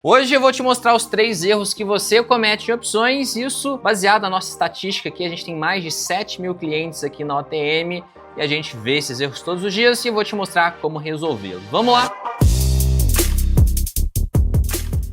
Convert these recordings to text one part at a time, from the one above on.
Hoje eu vou te mostrar os 3 erros que você comete em opções, isso baseado na nossa estatística aqui, a gente tem mais de 7.000 clientes aqui na OTM e a gente vê esses erros todos os dias e eu vou te mostrar como resolvê-los. Vamos lá?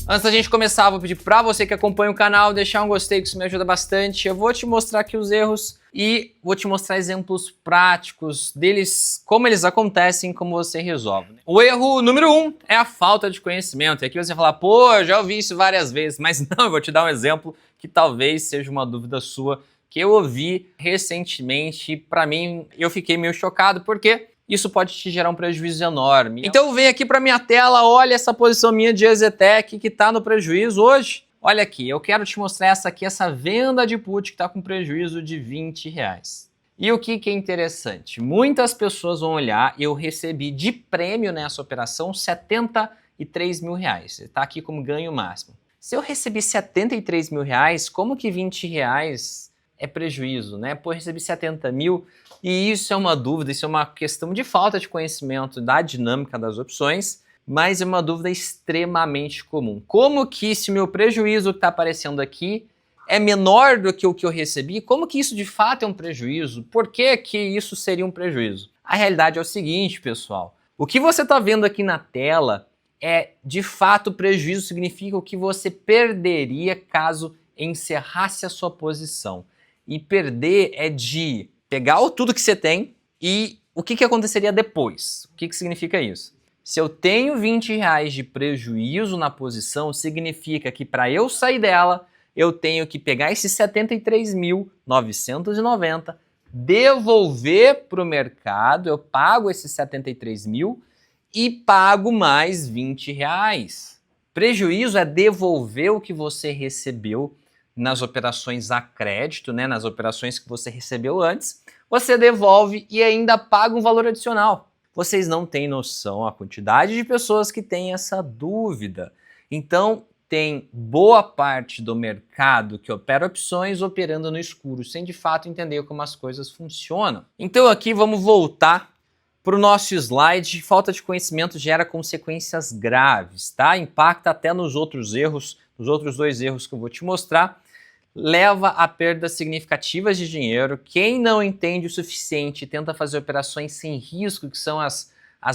Antes da gente começar, vou pedir para você que acompanha o canal deixar um gostei, que isso me ajuda bastante. Eu vou te mostrar aqui os erros e vou te mostrar exemplos práticos deles, como eles acontecem, como você resolve. O erro número 1 é a falta de conhecimento. E aqui você vai falar, pô, eu já ouvi isso várias vezes, mas não, eu vou te dar um exemplo que talvez seja uma dúvida sua, que eu ouvi recentemente e para mim eu fiquei meio chocado, porque isso pode te gerar um prejuízo enorme. Então vem aqui para minha tela, olha essa posição minha de EZTEC que está no prejuízo hoje. Olha aqui, eu quero te mostrar essa venda de put que está com prejuízo de R$20. E o que é interessante? Muitas pessoas vão olhar, eu recebi de prêmio nessa operação R$73 mil. Está aqui como ganho máximo. Se eu recebi R$73 mil, como que R$20 é prejuízo, né? Pô, eu recebi 70 mil e isso é uma dúvida, isso é uma questão de falta de conhecimento da dinâmica das opções, mas é uma dúvida extremamente comum. Como que se o meu prejuízo que está aparecendo aqui é menor do que o que eu recebi, como que isso de fato é um prejuízo? Por que que isso seria um prejuízo? A realidade é o seguinte, pessoal, o que você está vendo aqui na tela é de fato prejuízo, significa o que você perderia caso encerrasse a sua posição. E perder é de pegar tudo que você tem e o que aconteceria depois. O que significa isso? Se eu tenho R$20 de prejuízo na posição, significa que para eu sair dela, eu tenho que pegar esses 73.990, devolver para o mercado, eu pago esses 73 mil e pago mais R$20. Prejuízo é devolver o que você recebeu nas operações a crédito, né, nas operações que você recebeu antes, você devolve e ainda paga um valor adicional. Vocês não têm noção a quantidade de pessoas que têm essa dúvida. Então, tem boa parte do mercado que opera opções operando no escuro, sem de fato entender como as coisas funcionam. Então aqui vamos voltar para o nosso slide. Falta de conhecimento gera consequências graves, tá? Impacta até nos outros erros, nos outros 2 erros que eu vou te mostrar. Leva a perdas significativas de dinheiro. Quem não entende o suficiente e tenta fazer operações sem risco, que são as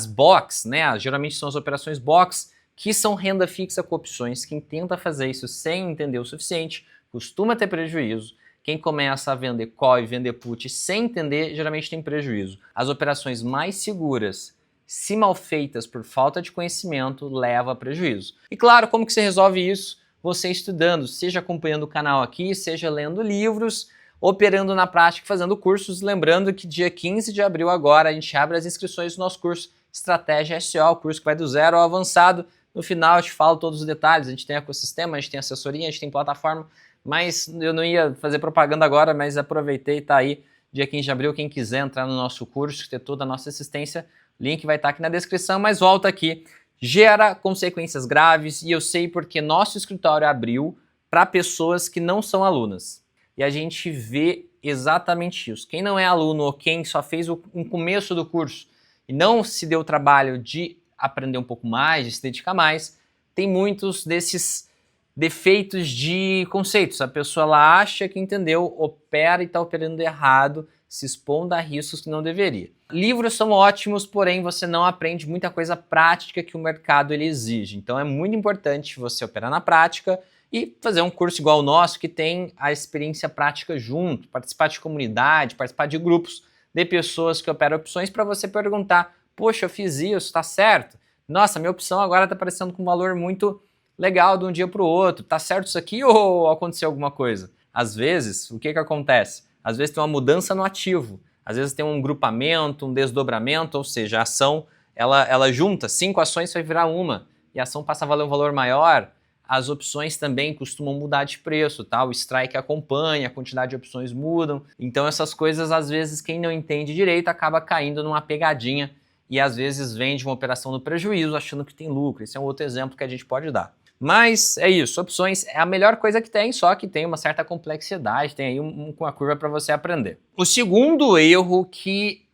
box, né? Geralmente são as operações box, que são renda fixa com opções. Quem tenta fazer isso sem entender o suficiente costuma ter prejuízo. Quem começa a vender call e vender put sem entender, geralmente tem prejuízo. As operações mais seguras, se mal feitas por falta de conhecimento, leva a prejuízo. E claro, como que você resolve isso? Você estudando, seja acompanhando o canal aqui, seja lendo livros, operando na prática, fazendo cursos. Lembrando que dia 15 de abril agora a gente abre as inscrições do nosso curso Estratégia SEO, o curso que vai do 0 ao avançado. No final eu te falo todos os detalhes, a gente tem ecossistema, a gente tem assessoria, a gente tem plataforma, mas eu não ia fazer propaganda agora, mas aproveitei, tá aí, dia 15 de abril, quem quiser entrar no nosso curso, ter toda a nossa assistência, link vai estar aqui na descrição, mas volta aqui. Gera consequências graves e eu sei porque nosso escritório abriu para pessoas que não são alunas. E a gente vê exatamente isso. Quem não é aluno ou quem só fez um começo do curso e não se deu o trabalho de aprender um pouco mais, de se dedicar mais, tem muitos desses defeitos de conceitos. A pessoa ela acha que entendeu, opera e está operando errado, se expondo a riscos que não deveria. Livros são ótimos, porém você não aprende muita coisa prática que o mercado ele exige. Então é muito importante você operar na prática e fazer um curso igual o nosso, que tem a experiência prática junto, participar de comunidade, participar de grupos de pessoas que operam opções para você perguntar, poxa, eu fiz isso, está certo? Nossa, minha opção agora está aparecendo com um valor muito legal de um dia para o outro, tá certo isso aqui ou aconteceu alguma coisa? Às vezes, o que acontece? Às vezes tem uma mudança no ativo, às vezes tem um grupamento, um desdobramento, ou seja, a ação ela junta 5 ações vai virar uma e a ação passa a valer um valor maior. As opções também costumam mudar de preço, tá? O strike acompanha, a quantidade de opções mudam. Então essas coisas, às vezes, quem não entende direito acaba caindo numa pegadinha e às vezes vende uma operação no prejuízo achando que tem lucro. Esse é um outro exemplo que a gente pode dar. Mas é isso, opções é a melhor coisa que tem, só que tem uma certa complexidade, tem aí uma curva para você aprender. O segundo erro que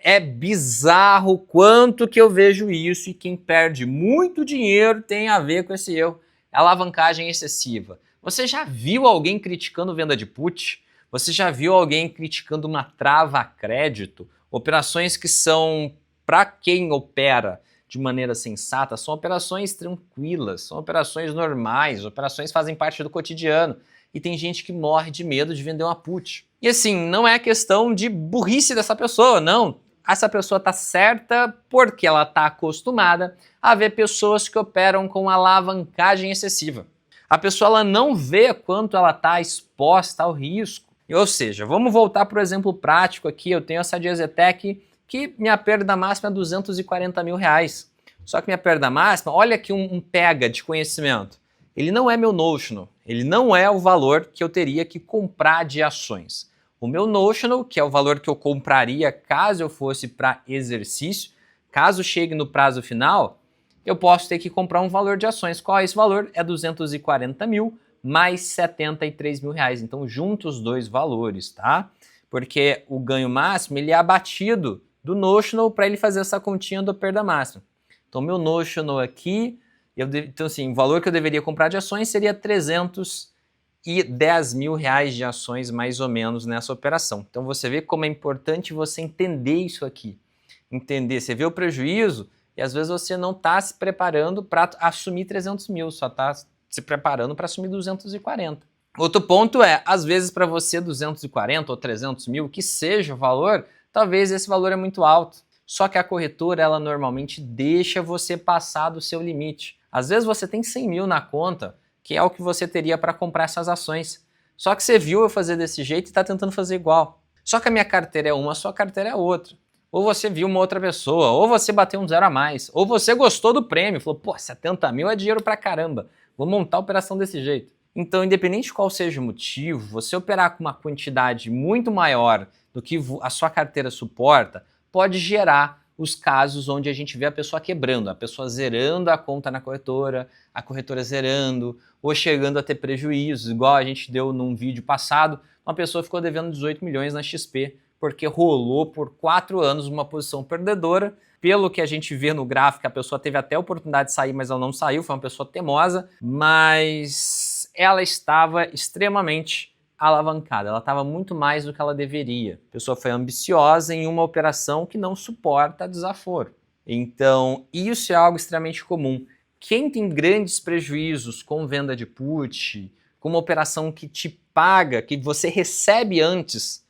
é bizarro quanto que eu vejo isso e quem perde muito dinheiro tem a ver com esse erro, é alavancagem excessiva. Você já viu alguém criticando venda de put? Você já viu alguém criticando uma trava a crédito? Operações que são, para quem opera de maneira sensata, são operações tranquilas, são operações normais, operações que fazem parte do cotidiano. E tem gente que morre de medo de vender uma put. E assim, não é questão de burrice dessa pessoa, não. Essa pessoa está certa porque ela está acostumada a ver pessoas que operam com alavancagem excessiva. A pessoa ela não vê quanto ela está exposta ao risco. Ou seja, vamos voltar para o exemplo prático aqui. Eu tenho essa Diazetec que minha perda máxima é 240 mil reais. Só que minha perda máxima, olha aqui um pega de conhecimento. Ele não é meu notional, ele não é o valor que eu teria que comprar de ações. O meu notional, que é o valor que eu compraria caso eu fosse para exercício, caso chegue no prazo final, eu posso ter que comprar um valor de ações. Qual é esse valor? É 240 mil mais 73 mil reais. Então, junto os dois valores, tá? Porque o ganho máximo ele é abatido do notional para ele fazer essa continha da perda máxima. Então, meu notional aqui, então assim, o valor que eu deveria comprar de ações seria 310 mil reais de ações, mais ou menos, nessa operação. Então, você vê como é importante você entender isso aqui. Entender, você vê o prejuízo e às vezes você não está se preparando para assumir 300 mil, só está se preparando para assumir 240. Outro ponto é, às vezes para você 240 ou 300 mil, que seja o valor, talvez esse valor é muito alto. Só que a corretora, ela normalmente deixa você passar do seu limite. Às vezes você tem 100 mil na conta, que é o que você teria para comprar essas ações. Só que você viu eu fazer desse jeito e está tentando fazer igual. Só que a minha carteira é uma, a sua carteira é outra. Ou você viu uma outra pessoa, ou você bateu um zero a mais, ou você gostou do prêmio, falou, pô, 70 mil é dinheiro pra caramba, vou montar a operação desse jeito. Então, independente de qual seja o motivo, você operar com uma quantidade muito maior do que a sua carteira suporta, pode gerar os casos onde a gente vê a pessoa quebrando, a pessoa zerando a conta na corretora, a corretora zerando, ou chegando a ter prejuízos, igual a gente deu num vídeo passado, uma pessoa ficou devendo 18 milhões na XP, porque rolou por 4 anos uma posição perdedora. Pelo que a gente vê no gráfico, a pessoa teve até a oportunidade de sair, mas ela não saiu, foi uma pessoa teimosa, mas ela estava extremamente alavancada, ela estava muito mais do que ela deveria. A pessoa foi ambiciosa em uma operação que não suporta desaforo. Então, isso é algo extremamente comum. Quem tem grandes prejuízos com venda de put, com uma operação que te paga, que você recebe antes,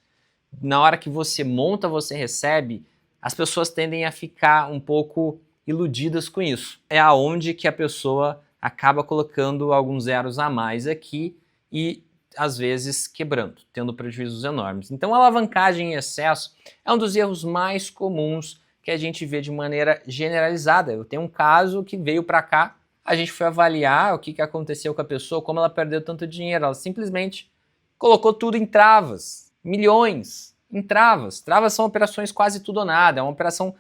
na hora que você monta, você recebe, as pessoas tendem a ficar um pouco iludidas com isso. É aonde que a pessoa acaba colocando alguns zeros a mais aqui e às vezes quebrando, tendo prejuízos enormes. Então a alavancagem em excesso é um dos erros mais comuns que a gente vê de maneira generalizada. Eu tenho um caso que veio para cá, a gente foi avaliar o que aconteceu com a pessoa, como ela perdeu tanto dinheiro. Ela simplesmente colocou tudo em travas, milhões em travas. Travas são operações quase tudo ou nada, é uma operação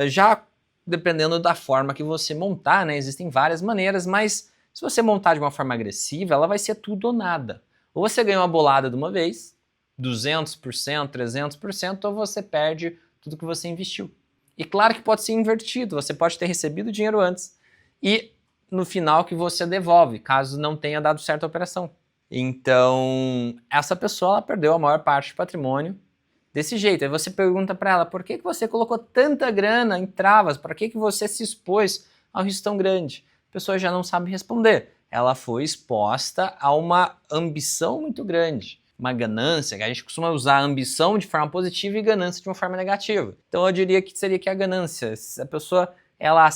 já dependendo da forma que você montar, né? Existem várias maneiras, mas se você montar de uma forma agressiva, ela vai ser tudo ou nada. Ou você ganha uma bolada de uma vez, 200%, 300%, ou você perde tudo que você investiu. E claro que pode ser invertido, você pode ter recebido o dinheiro antes e no final que você devolve, caso não tenha dado certo a operação. Então, essa pessoa ela perdeu a maior parte do patrimônio desse jeito. Aí você pergunta para ela, por que você colocou tanta grana em travas? Por que você se expôs a um risco tão grande? A pessoa já não sabe responder. Ela foi exposta a uma ambição muito grande, uma ganância, que a gente costuma usar a ambição de forma positiva e ganância de uma forma negativa. Então eu diria que seria que a ganância, a pessoa ela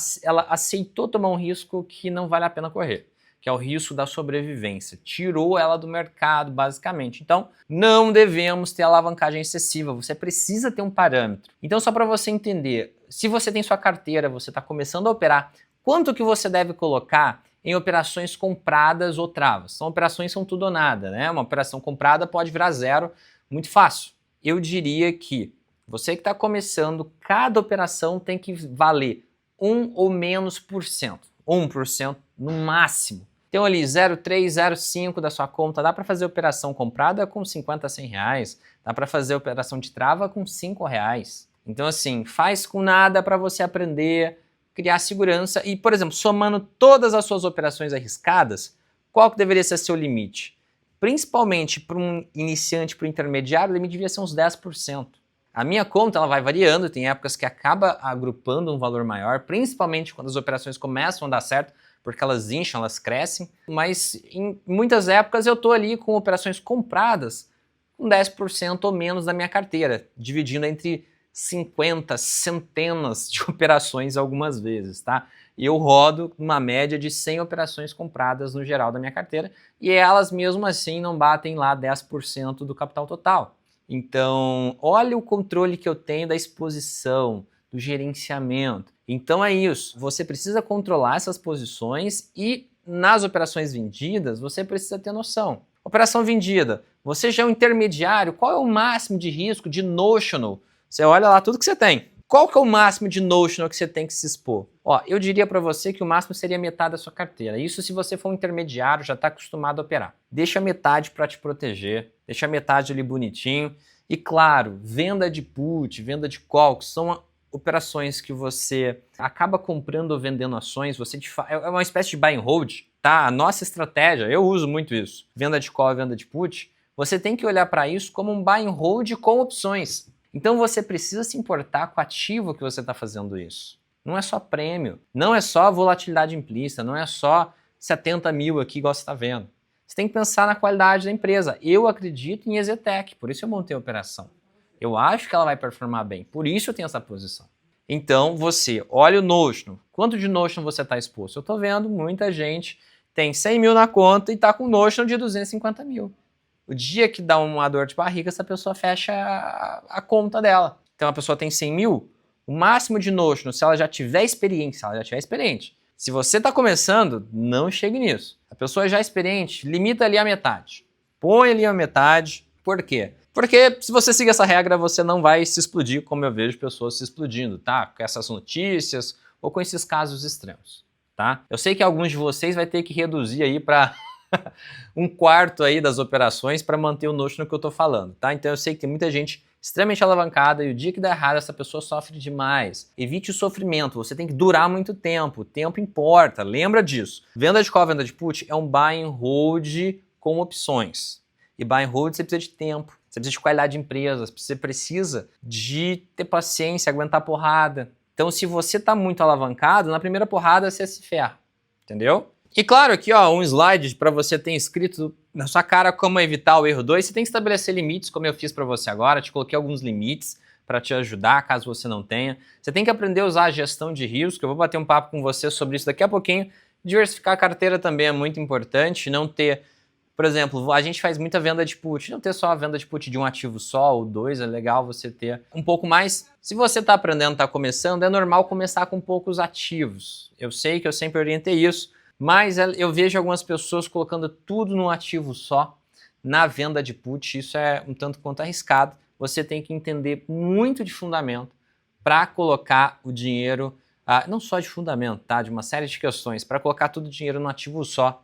aceitou tomar um risco que não vale a pena correr, que é o risco da sobrevivência. Tirou ela do mercado, basicamente. Então, não devemos ter alavancagem excessiva. Você precisa ter um parâmetro. Então, só para você entender, se você tem sua carteira, você está começando a operar, quanto que você deve colocar em operações compradas ou travas? São operações são tudo ou nada, né? Uma operação comprada pode virar zero muito fácil. Eu diria que você que está começando, cada operação tem que valer 1 ou menos por cento. 1% no máximo. Então ali 0,3, 0,5 da sua conta, dá para fazer operação comprada com 50 a 100 reais, dá para fazer operação de trava com 5 reais. Então assim, faz com nada para você aprender, criar segurança e, por exemplo, somando todas as suas operações arriscadas, qual que deveria ser seu limite? Principalmente para um iniciante, para um intermediário, o limite devia ser uns 10%. A minha conta ela vai variando, tem épocas que acaba agrupando um valor maior, principalmente quando as operações começam a dar certo, porque elas incham, elas crescem, mas em muitas épocas eu estou ali com operações compradas com 10% ou menos da minha carteira, dividindo entre 50, centenas de operações algumas vezes, tá? E eu rodo uma média de 100 operações compradas no geral da minha carteira e elas mesmo assim não batem lá 10% do capital total. Então, olha o controle que eu tenho da exposição, do gerenciamento. Então é isso, você precisa controlar essas posições e nas operações vendidas você precisa ter noção. Operação vendida, você já é um intermediário, qual é o máximo de risco de notional? Você olha lá tudo que você tem. Qual que é o máximo de notional que você tem que se expor? Ó, eu diria para você que o máximo seria metade da sua carteira. Isso se você for um intermediário, já está acostumado a operar. Deixa metade para te proteger, deixa metade ali bonitinho. E claro, venda de put, venda de call, que são operações que você acaba comprando ou vendendo ações, é uma espécie de buy and hold, tá? A nossa estratégia, eu uso muito isso, venda de call e venda de put, você tem que olhar para isso como um buy and hold com opções. Então você precisa se importar com o ativo que você está fazendo isso. Não é só prêmio, não é só volatilidade implícita, não é só 70 mil aqui igual você está vendo. Você tem que pensar na qualidade da empresa. Eu acredito em EZTEC, por isso eu montei a operação. Eu acho que ela vai performar bem, por isso eu tenho essa posição. Então você olha o notional, quanto de notional você está exposto? Eu estou vendo muita gente tem 100 mil na conta e está com notional de 250 mil. O dia que dá uma dor de barriga, essa pessoa fecha a conta dela. Então a pessoa tem 100 mil, o máximo de notional, se ela já tiver experiência, se você está começando, não chegue nisso. A pessoa já é experiente, limita ali a metade. Põe ali a metade. Por quê? Porque se você seguir essa regra, você não vai se explodir como eu vejo pessoas se explodindo, tá? Com essas notícias ou com esses casos extremos, tá? Eu sei que alguns de vocês vai ter que reduzir aí para um quarto aí das operações para manter o notional que eu tô falando, tá? Então eu sei que tem muita gente extremamente alavancada e o dia que dá errado essa pessoa sofre demais. Evite o sofrimento, você tem que durar muito tempo, o tempo importa, lembra disso. Venda de call, venda de put é um buy and hold com opções. E buy and hold você precisa de tempo, você precisa de qualidade de empresas, você precisa de ter paciência, aguentar porrada. Então se você tá muito alavancado, na primeira porrada você se ferra, entendeu? E claro, aqui ó, um slide para você ter escrito na sua cara como evitar o erro 2. Você tem que estabelecer limites, como eu fiz para você agora. Te coloquei alguns limites para te ajudar, caso você não tenha. Você tem que aprender a usar a gestão de risco. Eu vou bater um papo com você sobre isso daqui a pouquinho. Diversificar a carteira também é muito importante. Não ter, por exemplo, a gente faz muita venda de put. Não ter só a venda de put de um ativo só ou dois. É legal você ter um pouco mais. Se você está aprendendo, está começando, é normal começar com poucos ativos. Eu sei que eu sempre orientei isso. Mas eu vejo algumas pessoas colocando tudo num ativo só, na venda de put, isso é um tanto quanto arriscado. Você tem que entender muito de fundamento para colocar o dinheiro, não só de fundamento, tá? De uma série de questões, para colocar todo o dinheiro num ativo só.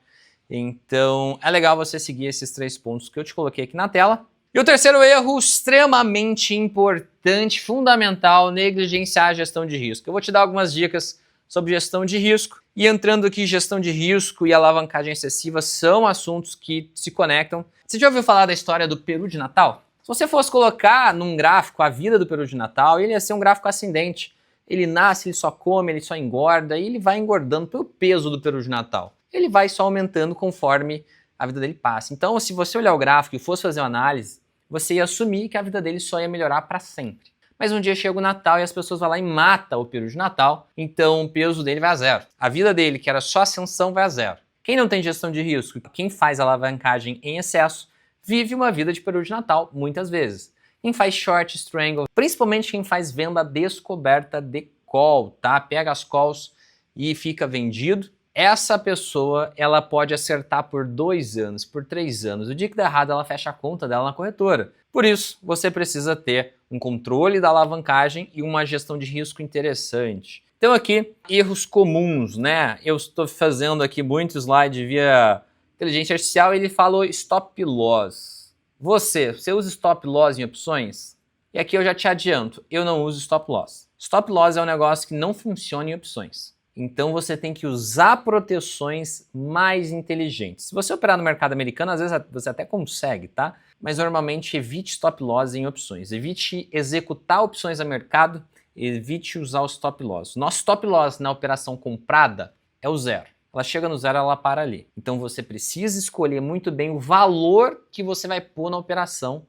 Então é legal você seguir esses 3 pontos que eu te coloquei aqui na tela. E o terceiro erro, extremamente importante, fundamental, negligenciar a gestão de risco. Eu vou te dar algumas dicas sobre gestão de risco. E entrando aqui, gestão de risco e alavancagem excessiva são assuntos que se conectam. Você já ouviu falar da história do peru de Natal? Se você fosse colocar num gráfico a vida do peru de Natal, ele ia ser um gráfico ascendente. Ele nasce, ele só come, ele só engorda e ele vai engordando pelo peso do peru de Natal. Ele vai só aumentando conforme a vida dele passa. Então, se você olhar o gráfico e fosse fazer uma análise, você ia assumir que a vida dele só ia melhorar para sempre. Mas um dia chega o Natal e as pessoas vão lá e matam o peru de Natal, então o peso dele vai a zero. A vida dele, que era só ascensão, vai a zero. Quem não tem gestão de risco, quem faz alavancagem em excesso, vive uma vida de peru de Natal, muitas vezes. Quem faz short strangle, principalmente quem faz venda descoberta de call, tá? Pega as calls e fica vendido. Essa pessoa, ela pode acertar por 2 anos, por 3 anos. O dia que der errado, ela fecha a conta dela na corretora. Por isso, você precisa ter um controle da alavancagem e uma gestão de risco interessante. Então aqui, erros comuns, né? Eu estou fazendo aqui muito slide via inteligência artificial e ele falou stop loss. Você usa stop loss em opções? E aqui eu já te adianto, eu não uso stop loss. Stop loss é um negócio que não funciona em opções. Então você tem que usar proteções mais inteligentes. Se você operar no mercado americano, às vezes você até consegue, tá? Mas normalmente evite stop loss em opções. Evite executar opções a mercado, evite usar o stop loss. Nosso stop loss na operação comprada é o zero. Ela chega no zero, ela para ali. Então você precisa escolher muito bem o valor que você vai pôr na operação,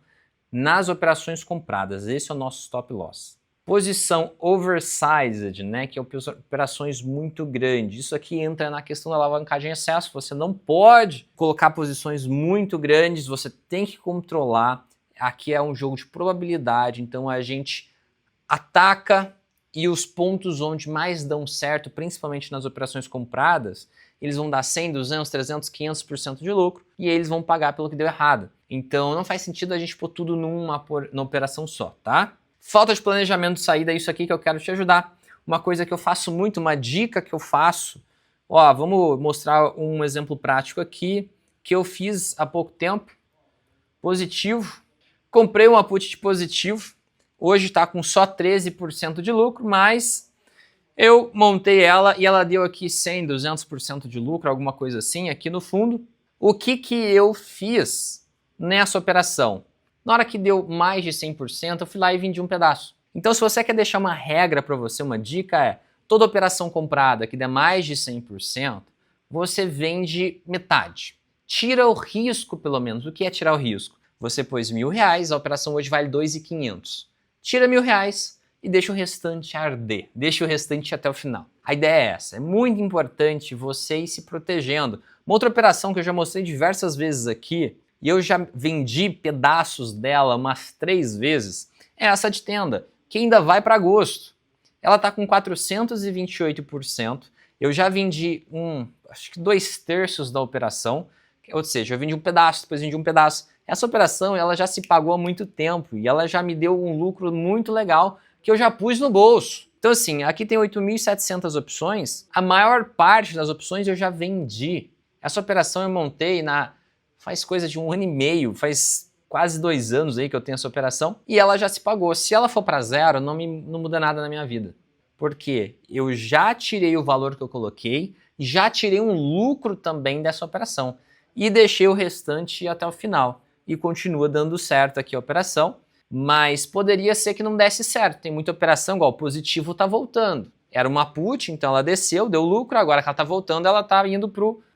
nas operações compradas. Esse é o nosso stop loss. Posição oversized, né, que é operações muito grandes. Isso aqui entra na questão da alavancagem em excesso. Você não pode colocar posições muito grandes, você tem que controlar. Aqui é um jogo de probabilidade, então a gente ataca e os pontos onde mais dão certo, principalmente nas operações compradas, eles vão dar 100, 200, 300, 500% de lucro e eles vão pagar pelo que deu errado. Então não faz sentido a gente pôr tudo numa operação só, tá? Falta de planejamento de saída, é isso aqui que eu quero te ajudar. Uma coisa que eu faço muito, uma dica que eu faço, ó, vamos mostrar um exemplo prático aqui, que eu fiz há pouco tempo, positivo, comprei uma put de positivo, hoje está com só 13% de lucro, mas eu montei ela e ela deu aqui 100, 200% de lucro, alguma coisa assim, aqui no fundo. O que eu fiz nessa operação? Na hora que deu mais de 100%, eu fui lá e vendi um pedaço. Então, se você quer deixar uma regra para você, uma dica é, toda operação comprada que der mais de 100%, você vende metade. Tira o risco, pelo menos. O que é tirar o risco? Você pôs R$1.000, a operação hoje vale 2.500. Tira R$1.000 e deixa o restante arder. Deixa o restante até o final. A ideia é essa. É muito importante você ir se protegendo. Uma outra operação que eu já mostrei diversas vezes aqui, e eu já vendi pedaços dela umas 3 vezes, é essa de Tenda, que ainda vai para agosto. Ela está com 428%. Eu já vendi acho que 2/3 da operação, ou seja, eu vendi um pedaço, depois vendi um pedaço. Essa operação ela já se pagou há muito tempo e ela já me deu um lucro muito legal que eu já pus no bolso. Então assim, aqui tem 8.700 opções, a maior parte das opções eu já vendi. Essa operação eu montei faz coisa de 1 ano e meio, faz quase 2 anos aí que eu tenho essa operação e ela já se pagou. Se ela for para zero, não muda nada na minha vida. Porque eu já tirei o valor que eu coloquei, já tirei um lucro também dessa operação e deixei o restante até o final. E continua dando certo aqui a operação, mas poderia ser que não desse certo. Tem muita operação, igual o positivo está voltando. Era uma put, então ela desceu, deu lucro, agora que ela está voltando, ela está indo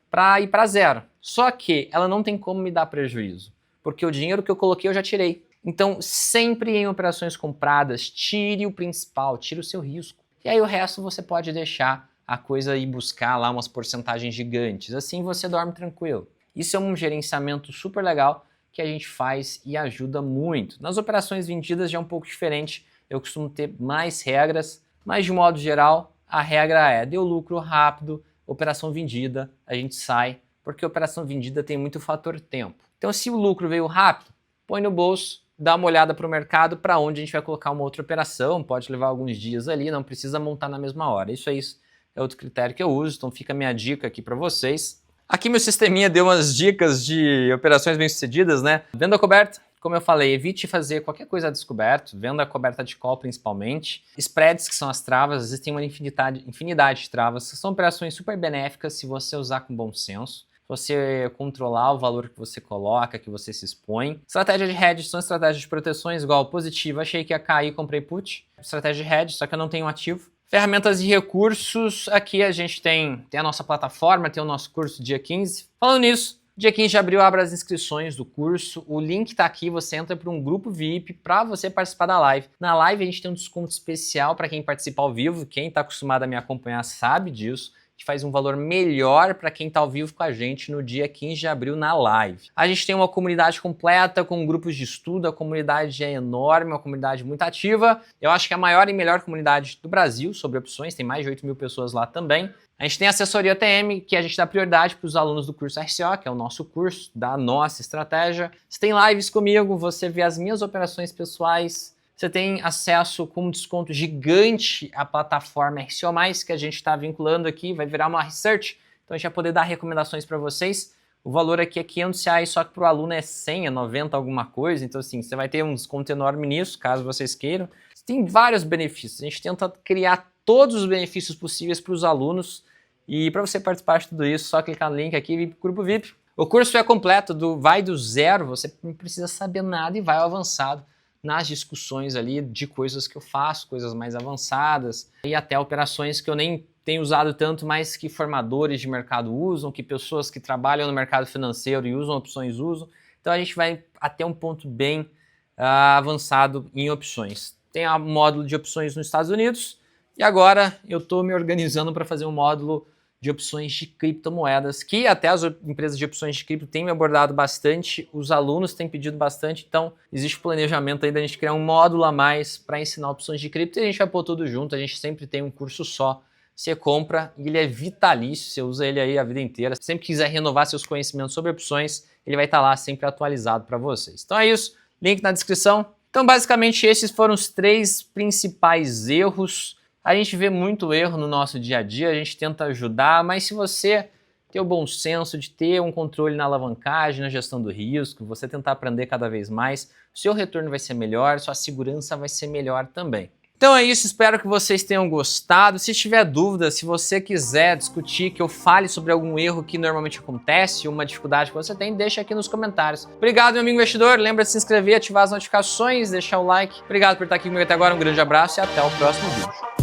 para ir para zero. Só que ela não tem como me dar prejuízo, porque o dinheiro que eu coloquei eu já tirei. Então, sempre em operações compradas, tire o principal, tire o seu risco. E aí o resto você pode deixar a coisa ir buscar lá umas porcentagens gigantes. Assim você dorme tranquilo. Isso é um gerenciamento super legal que a gente faz e ajuda muito. Nas operações vendidas já é um pouco diferente. Eu costumo ter mais regras, mas de modo geral, a regra é deu lucro rápido, operação vendida, a gente sai, porque a operação vendida tem muito fator tempo. Então se o lucro veio rápido, põe no bolso, dá uma olhada para o mercado, para onde a gente vai colocar uma outra operação, pode levar alguns dias ali, não precisa montar na mesma hora. Isso é outro critério que eu uso, então fica a minha dica aqui para vocês. Aqui meu sisteminha deu umas dicas de operações bem-sucedidas, né? Venda coberta, como eu falei, evite fazer qualquer coisa a descoberto, venda coberta de call principalmente. Spreads, que são as travas, existem uma infinidade de travas, são operações super benéficas se você usar com bom senso. Você controlar o valor que você coloca, que você se expõe. Estratégia de hedge são estratégias de proteções, igual positivo, achei que ia cair, comprei put. Estratégia de hedge, só que eu não tenho ativo. Ferramentas e recursos, aqui a gente tem a nossa plataforma, tem o nosso curso dia 15. Falando nisso, dia 15 de abril abre as inscrições do curso, o link tá aqui, você entra para um grupo VIP para você participar da live. Na live a gente tem um desconto especial para quem participa ao vivo, quem está acostumado a me acompanhar sabe disso. Que faz um valor melhor para quem está ao vivo com a gente no dia 15 de abril na live. A gente tem uma comunidade completa com grupos de estudo, a comunidade é enorme, uma comunidade muito ativa. Eu acho que é a maior e melhor comunidade do Brasil sobre opções, tem mais de 8.000 pessoas lá também. A gente tem a assessoria TM, que a gente dá prioridade para os alunos do curso RCO, que é o nosso curso da nossa estratégia. Você tem lives comigo, você vê as minhas operações pessoais. Você tem acesso com um desconto gigante à plataforma RCO+, que a gente está vinculando aqui, vai virar uma research, então a gente vai poder dar recomendações para vocês. O valor aqui é R$500, só que para o aluno é 100, é 90 alguma coisa, então assim, você vai ter um desconto enorme nisso, caso vocês queiram. Você tem vários benefícios. A gente tenta criar todos os benefícios possíveis para os alunos. E para você participar de tudo isso, só clicar no link aqui e vir para o grupo VIP. O curso é completo, vai do zero, você não precisa saber nada e vai ao avançado nas discussões ali de coisas que eu faço, coisas mais avançadas e até operações que eu nem tenho usado tanto, mas que formadores de mercado usam, que pessoas que trabalham no mercado financeiro e usam opções usam. Então a gente vai até um ponto bem avançado em opções. Tem a módulo de opções nos Estados Unidos e agora eu estou me organizando para fazer um módulo de opções de criptomoedas, que até as empresas de opções de cripto têm me abordado bastante, os alunos têm pedido bastante, então existe planejamento aí da gente criar um módulo a mais para ensinar opções de cripto e a gente vai pôr tudo junto, a gente sempre tem um curso só, você compra e ele é vitalício, você usa ele aí a vida inteira, se sempre quiser renovar seus conhecimentos sobre opções, ele vai estar lá sempre atualizado para vocês. Então é isso, link na descrição. Então basicamente esses foram os 3 principais erros. A gente vê muito erro no nosso dia a dia, a gente tenta ajudar, mas se você ter o bom senso de ter um controle na alavancagem, na gestão do risco, você tentar aprender cada vez mais, o seu retorno vai ser melhor, sua segurança vai ser melhor também. Então é isso, espero que vocês tenham gostado. Se tiver dúvida, se você quiser discutir, que eu fale sobre algum erro que normalmente acontece, uma dificuldade que você tem, deixa aqui nos comentários. Obrigado, meu amigo investidor. Lembra de se inscrever, ativar as notificações, deixar o like. Obrigado por estar aqui comigo até agora. Um grande abraço e até o próximo vídeo.